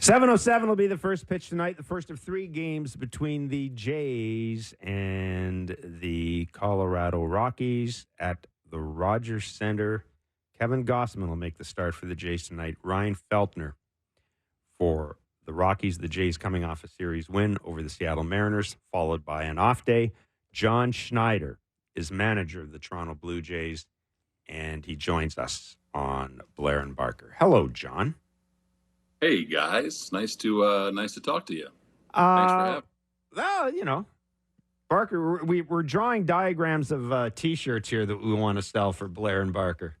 7:07 will be the first pitch tonight, the first of three games between the Jays and the Colorado Rockies at the Rogers Center. Kevin Gossman will make the start for the Jays tonight. Ryan Feltner for the Rockies. The Jays coming off a series win over the Seattle Mariners, followed by an off day. John Schneider is manager of the Toronto Blue Jays, and he joins us on Blair and Barker. Hello, John. Hey guys, nice to talk to you. Thanks for having me. Well, Barker, we're drawing diagrams of T-shirts here that we want to sell for Blair and Barker.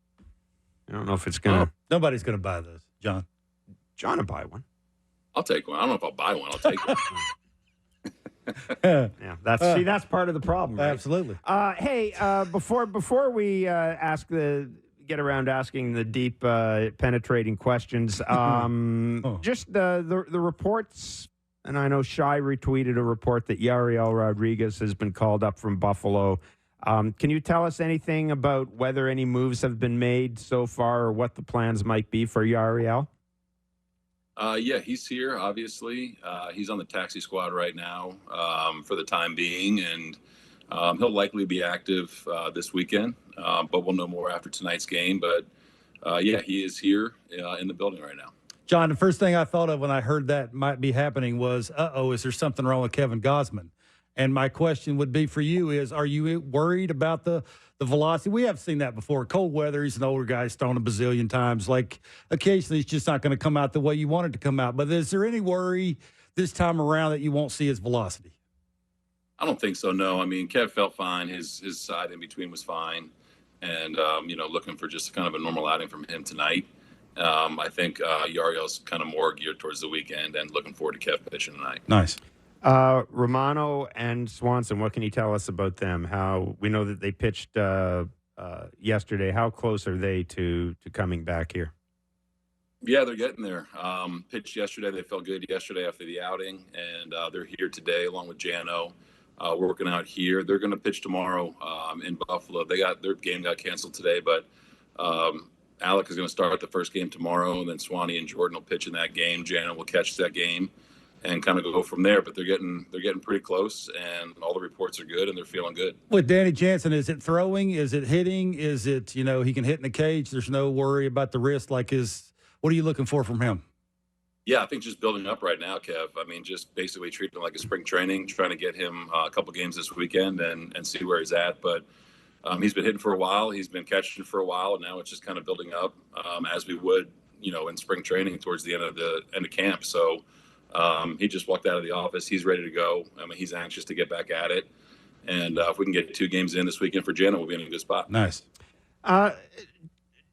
I don't know if it's gonna. Nobody's gonna buy those, John. John will buy one. I'll take one. I don't know if I'll buy one. I'll take one. Yeah, that's part of the problem, right? Absolutely. Hey, before we get around asking the deep, penetrating questions, just the reports, and I know Shai retweeted a report that Yariel Rodriguez has been called up from Buffalo. Can you tell us anything about whether any moves have been made so far or what the plans might be for Yariel? Yeah, he's here, obviously. He's on the taxi squad right now for the time being, and he'll likely be active this weekend, but we'll know more after tonight's game. But, yeah, he is here in the building right now. John, the first thing I thought of when I heard that might be happening was, is there something wrong with Kevin Gossman? And my question would be for you is, are you worried about the velocity? We have seen that before. Cold weather, he's an older guy, he's thrown a bazillion times. Like, occasionally it's just not going to come out the way you want it to come out. But is there any worry this time around that you won't see his velocity? I don't think so, no. I mean, Kev felt fine. His side in between was fine. And, looking for just kind of a normal outing from him tonight. I think Yariel's kind of more geared towards the weekend and looking forward to Kev pitching tonight. Nice. Romano and Swanson, what can you tell us about them? How we know that they pitched yesterday. How close are they to coming back here? Yeah, they're getting there. Pitched yesterday. They felt good yesterday after the outing, and they're here today along with Jano, working out here. They're going to pitch tomorrow in Buffalo. Their game got canceled today, but Alec is going to start the first game tomorrow, and then Swanee and Jordan will pitch in that game. Jano will catch that game and kind of go from there. But they're getting pretty close, and all the reports are good, and they're feeling good. With Danny Jansen, is it throwing? Is it hitting? Is it, he can hit in the cage? There's no worry about the wrist. What are you looking for from him? Yeah, I think just building up right now, Kev. I mean, just basically treating it like a spring training, trying to get him a couple games this weekend and see where he's at. But he's been hitting for a while. He's been catching for a while, and now it's just kind of building up as we would, in spring training towards the end of camp. So he just walked out of the office. He's ready to go. I mean, he's anxious to get back at it. And if we can get 2 games in this weekend for Jenna, we'll be in a good spot. Nice.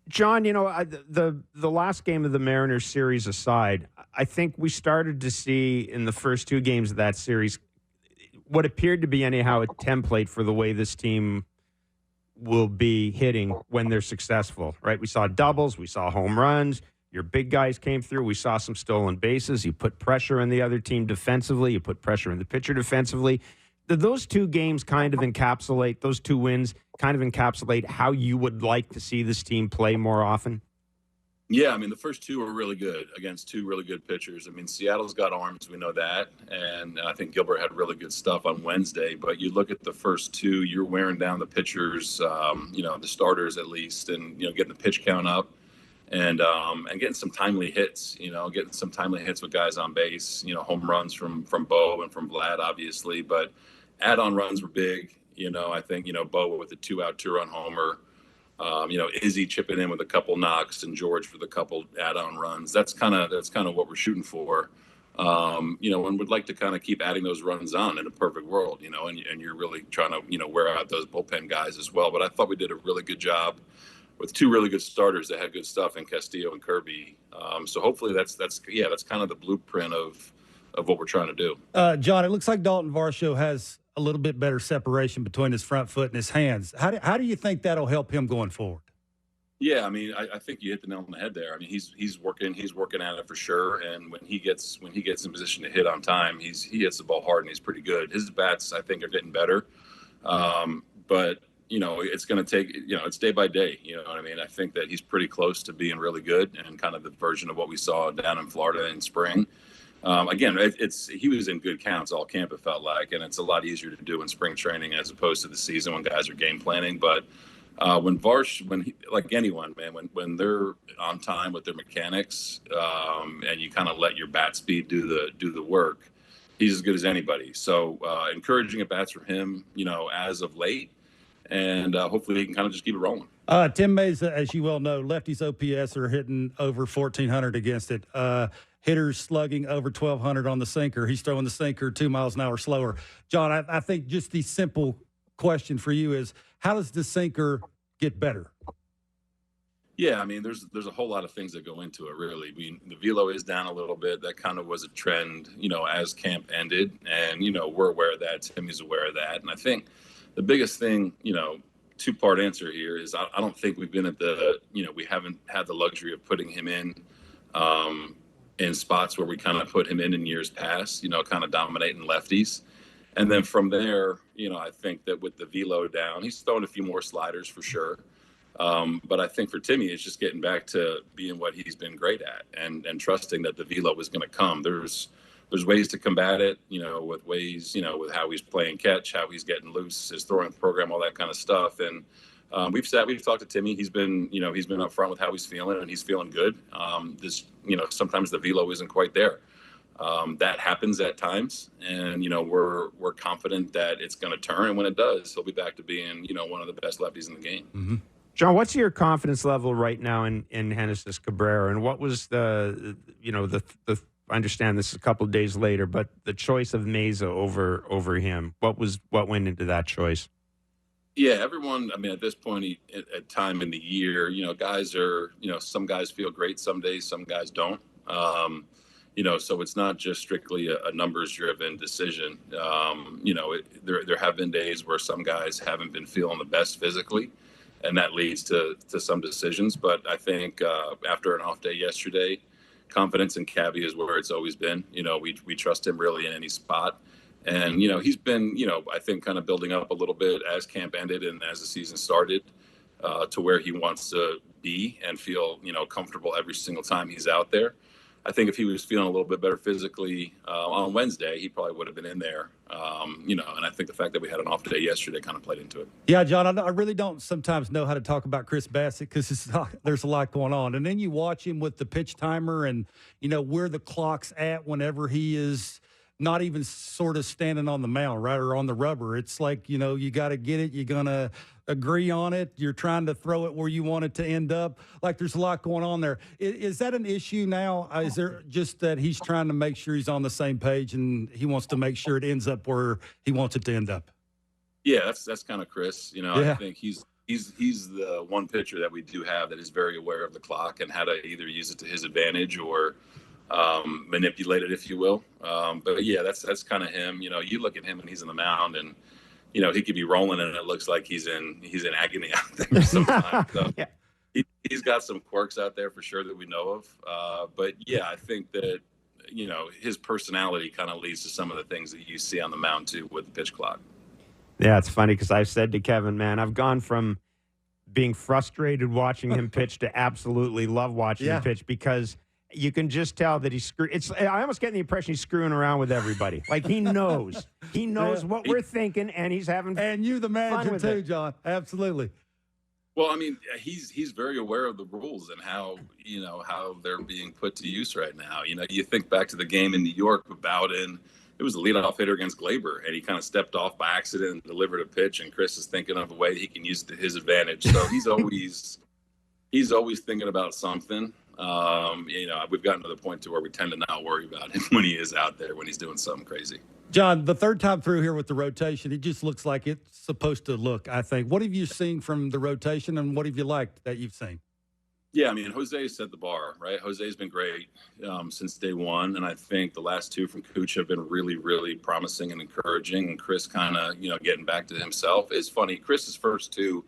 John, the last game of the Mariners series aside, I think we started to see in the first 2 games of that series what appeared to be anyhow a template for the way this team will be hitting when they're successful, right? We saw doubles, we saw home runs. Your big guys came through. We saw some stolen bases. You put pressure on the other team defensively. You put pressure on the pitcher defensively. Did those 2 games kind of encapsulate, those 2 wins kind of encapsulate how you would like to see this team play more often? Yeah, I mean, the first 2 were really good against 2 really good pitchers. I mean, Seattle's got arms, we know that. And I think Gilbert had really good stuff on Wednesday. But you look at the first 2, you're wearing down the pitchers, the starters at least, and, getting the pitch count up. And getting some timely hits, with guys on base, home runs from Bo and from Vlad, obviously. But add-on runs were big. I think, Bo with a 2-out, 2-run homer. Izzy chipping in with a couple knocks and George for the couple add-on runs. That's kind of what we're shooting for. And would like to kind of keep adding those runs on in a perfect world, and you're really trying to, wear out those bullpen guys as well. But I thought we did a really good job with 2 really good starters that had good stuff in Castillo and Kirby. So hopefully that's kind of the blueprint of what we're trying to do. John, it looks like Dalton Varsho has a little bit better separation between his front foot and his hands. How do you think that'll help him going forward? Yeah, I mean, I think you hit the nail on the head there. I mean, he's working at it for sure. And when he gets in position to hit on time, he hits the ball hard and he's pretty good. His bats, I think, are getting better. But it's going to take, it's day by day. You know what I mean? I think that he's pretty close to being really good and kind of the version of what we saw down in Florida in spring. Again, he was in good counts all camp, it felt like, and it's a lot easier to do in spring training as opposed to the season when guys are game planning. But like anyone, man, when they're on time with their mechanics, and you kind of let your bat speed do the work, he's as good as anybody. So encouraging at bats from him, as of late, and hopefully he can kind of just keep it rolling. Tim Mesa, as you well know, lefties OPS are hitting over 1,400 against it. Hitters slugging over 1,200 on the sinker. He's throwing the sinker 2 miles an hour slower. John, I think just the simple question for you is, how does the sinker get better? Yeah, I mean, there's a whole lot of things that go into it, really. I mean, the velo is down a little bit. That kind of was a trend, as camp ended. And, we're aware of that. Timmy's aware of that. And I think the biggest thing, two-part answer here is I don't think we've been at we haven't had the luxury of putting him in spots where we kind of put him in years past, kind of dominating lefties. And then from there, I think that with the velo down, he's throwing a few more sliders for sure. But I think for Timmy, it's just getting back to being what he's been great at and trusting that the velo is going to come. There's ways to combat it, with ways, with how he's playing catch, how he's getting loose, his throwing program, all that kind of stuff. And we've talked to Timmy. He's been upfront with how he's feeling, and he's feeling good. Sometimes the velo isn't quite there. That happens at times, and we're confident that it's going to turn, and when it does, he'll be back to being one of the best lefties in the game. Mm-hmm. John, what's your confidence level right now in Genesis Cabrera, and what was the I understand this is a couple of days later, but the choice of Mesa over him, what went into that choice? Yeah, everyone, I mean, at this point, at time in the year, guys are, some guys feel great some days, some guys don't. So it's not just strictly a numbers-driven decision. There have been days where some guys haven't been feeling the best physically, and that leads to some decisions. But I think after an off day yesterday, confidence in Cabby is where it's always been. We trust him really in any spot. And, he's been, I think kind of building up a little bit as camp ended and as the season started to where he wants to be and feel, comfortable every single time he's out there. I think if he was feeling a little bit better physically on Wednesday, he probably would have been in there, and I think the fact that we had an off day yesterday kind of played into it. Yeah, John, I really don't sometimes know how to talk about Chris Bassitt because there's a lot going on. And then you watch him with the pitch timer and, where the clock's at whenever he is not even sort of standing on the mound, right, or on the rubber. It's like, you got to get it. You're going to agree on it. You're trying to throw it where you want it to end up. Like there's a lot going on there. Is that an issue now? Is there just that he's trying to make sure he's on the same page and he wants to make sure it ends up where he wants it to end up? Yeah, that's kind of Chris. Yeah. I think he's the one pitcher that we do have that is very aware of the clock and how to either use it to his advantage or manipulate it, if you will. But yeah, that's kind of him. You look at him and he's on the mound and, he could be rolling and it looks like he's in agony out there sometimes. So Yeah. He's got some quirks out there for sure that we know of. But yeah, I think that, his personality kind of leads to some of the things that you see on the mound too with the pitch clock. Yeah, it's funny because I've said to Kevin, man, I've gone from being frustrated watching him pitch to absolutely love watching him pitch because you can just tell that he's I almost get the impression he's screwing around with everybody. Like he knows what we're thinking, and he's having and you, the manager, too, it. John. Absolutely. Well, I mean, he's very aware of the rules and how they're being put to use right now. You think back to the game in New York with Bowden. It was a leadoff hitter against Glaber, and he kind of stepped off by accident and delivered a pitch. And Chris is thinking of a way he can use it to his advantage. So he's always thinking about something. We've gotten to the point to where we tend to not worry about him when he is out there, when he's doing something crazy. John, the third time through here with the rotation, it just looks like it's supposed to look, I think. What have you seen from the rotation, and what have you liked that you've seen? Yeah, I mean, Jose set the bar, right? Jose's been great since day one, and I think the last two from Cooch have been really, really promising and encouraging, and Chris kind of, getting back to himself. It's funny, Chris's first two,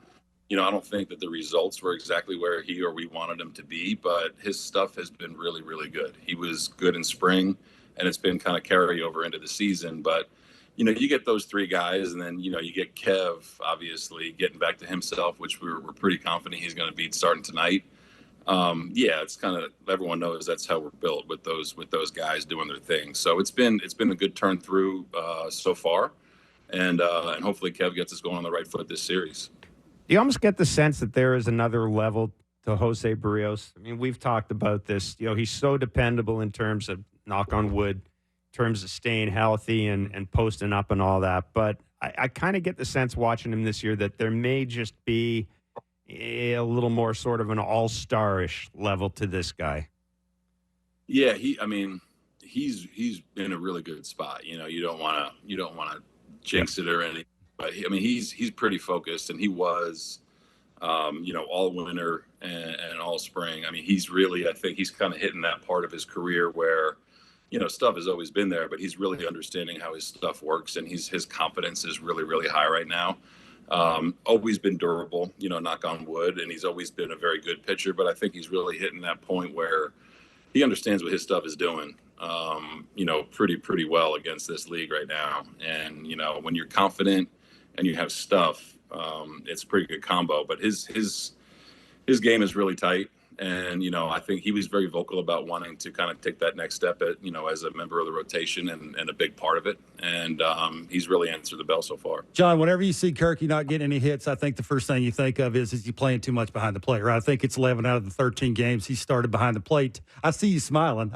I don't think that the results were exactly where he or we wanted him to be, but his stuff has been really, really good. He was good in spring, and it's been kind of carry over into the season. But, you get those three guys, and then, you get Kev, obviously, getting back to himself, which we're pretty confident he's going to be starting tonight. It's kind of, everyone knows that's how we're built with those guys doing their thing. So it's been a good turn through so far, and hopefully Kev gets us going on the right foot this series. Do you almost get the sense that there is another level to Jose Barrios? I mean, we've talked about this. He's so dependable in terms of, knock on wood, in terms of staying healthy and posting up and all that. But I kind of get the sense watching him this year that there may just be a little more sort of an all-star-ish level to this guy. Yeah, he's in a really good spot. You don't want to jinx it or anything. But he's pretty focused, and he was, all winter and all spring. He's really, I think he's kind of hitting that part of his career where, stuff has always been there, but he's really understanding how his stuff works, and his confidence is really, really high right now. Always been durable, knock on wood, and he's always been a very good pitcher. But I think he's really hitting that point where he understands what his stuff is doing, pretty well against this league right now. And when you're confident and you have stuff, it's a pretty good combo. But his game is really tight. And, I think he was very vocal about wanting to kind of take that next step as a member of the rotation and a big part of it. And he's really answered the bell so far. John, whenever you see Kirky not getting any hits, I think the first thing you think of is he playing too much behind the plate, right? I think it's 11 out of the 13 games he started behind the plate. I see you smiling.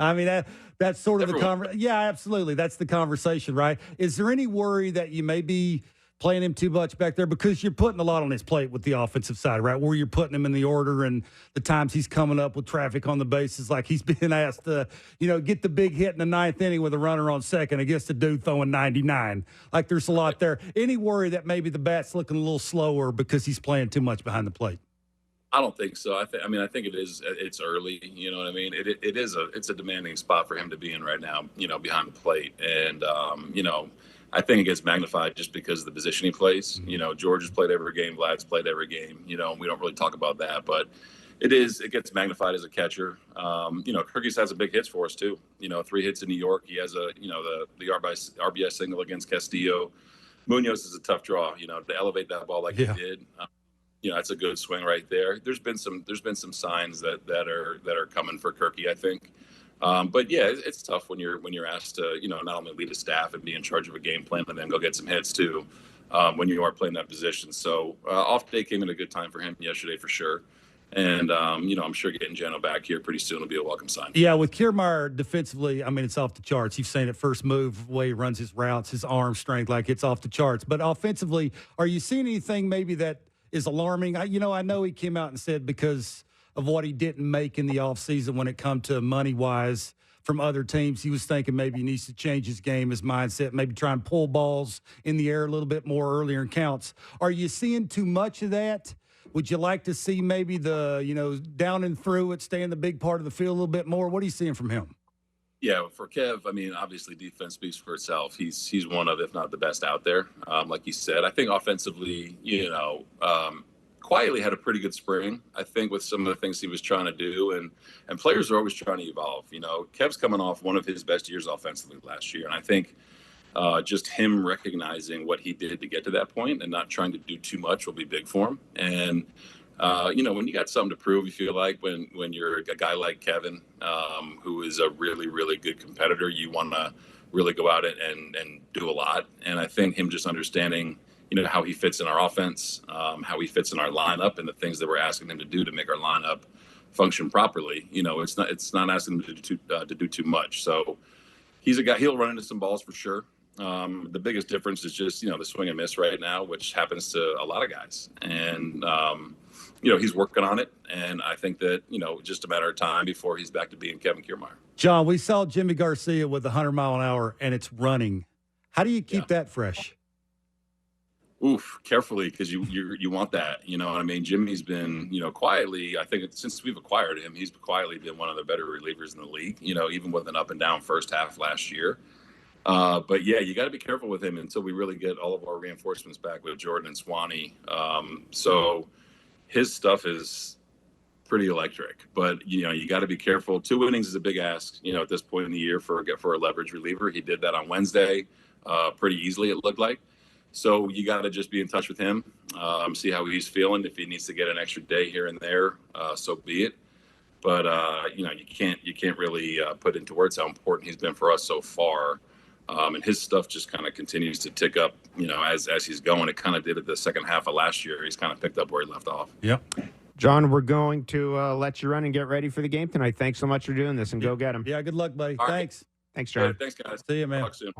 That's sort of the conversation. Yeah, absolutely. That's the conversation, right? Is there any worry that you may be playing him too much back there, because you're putting a lot on his plate with the offensive side, right? Where you're putting him in the order and the times he's coming up with traffic on the bases, like he's been asked to, get the big hit in the ninth inning with a runner on second against a dude throwing 99. Like there's a lot there. Any worry that maybe the bat's looking a little slower because he's playing too much behind the plate? I don't think so. I think it's early. You know what I mean? It's a demanding spot for him to be in right now, behind the plate. And, I think it gets magnified just because of the position he plays. George has played every game. Vlad's played every game. We don't really talk about that, but it gets magnified as a catcher. Kirkis has a big hits for us too. 3 hits in New York. He has the RBI single against Castillo. Munoz is a tough draw, to elevate that ball like he did. That's a good swing right there. There's been some signs that are coming for Kirky, I think. But yeah, it's tough when you're asked to, not only lead a staff and be in charge of a game plan, but then go get some hits too, when you are playing that position. So off day came at a good time for him yesterday for sure. And, I'm sure getting Jano back here pretty soon will be a welcome sign. Yeah, with Kiermaier defensively, it's off the charts. You've seen it first move, the way he runs his routes, his arm strength, like it's off the charts. But offensively, are you seeing anything maybe that is alarming? I know he came out and said because of what he didn't make in the offseason when it come to money-wise from other teams, he was thinking maybe he needs to change his game, his mindset, maybe try and pull balls in the air a little bit more earlier in counts. Are you seeing too much of that? Would you like to see maybe the, down and through it, stay in the big part of the field a little bit more? What are you seeing from him? Yeah, for Kev, obviously defense speaks for itself. He's one of, if not the best out there. Like you said, I think offensively, quietly had a pretty good spring, I think, with some of the things he was trying to do. And players are always trying to evolve. Kev's coming off one of his best years offensively last year. And I think just him recognizing what he did to get to that point and not trying to do too much will be big for him. And, when you got something to prove, you feel like when you're a guy like Kevin, who is a really, really good competitor, you want to really go out and do a lot. And I think him just understanding how he fits in our offense, how he fits in our lineup, and the things that we're asking him to do to make our lineup function properly. It's not asking him to do too much. So he's a guy, he'll run into some balls for sure. The biggest difference is just, the swing and miss right now, which happens to a lot of guys. And, he's working on it. And I think that, just a matter of time before he's back to being Kevin Kiermaier. John, we saw Jimmy Garcia with 100 mile an hour and it's running. How do you keep that fresh? Carefully, because you want that. You know what I mean? Jimmy's been, quietly, I think since we've acquired him, he's quietly been one of the better relievers in the league, even with an up and down first half last year. But yeah, you got to be careful with him until we really get all of our reinforcements back with Jordan and Swanee. So his stuff is pretty electric, but you got to be careful. 2 innings is a big ask, at this point in the year for a leverage reliever. He did that on Wednesday. pretty easily, it looked like. So you got to just be in touch with him, see how he's feeling. If he needs to get an extra day here and there, so be it. But you can't really put into words how important he's been for us so far. And his stuff just kind of continues to tick up, as he's going. It kind of did it the second half of last year. He's kind of picked up where he left off. Yep. John, we're going to let you run and get ready for the game tonight. Thanks so much for doing this, and go get him. Yeah, good luck, buddy. All right. Thanks. Thanks, John. Thanks, guys. See you, man. Talk soon.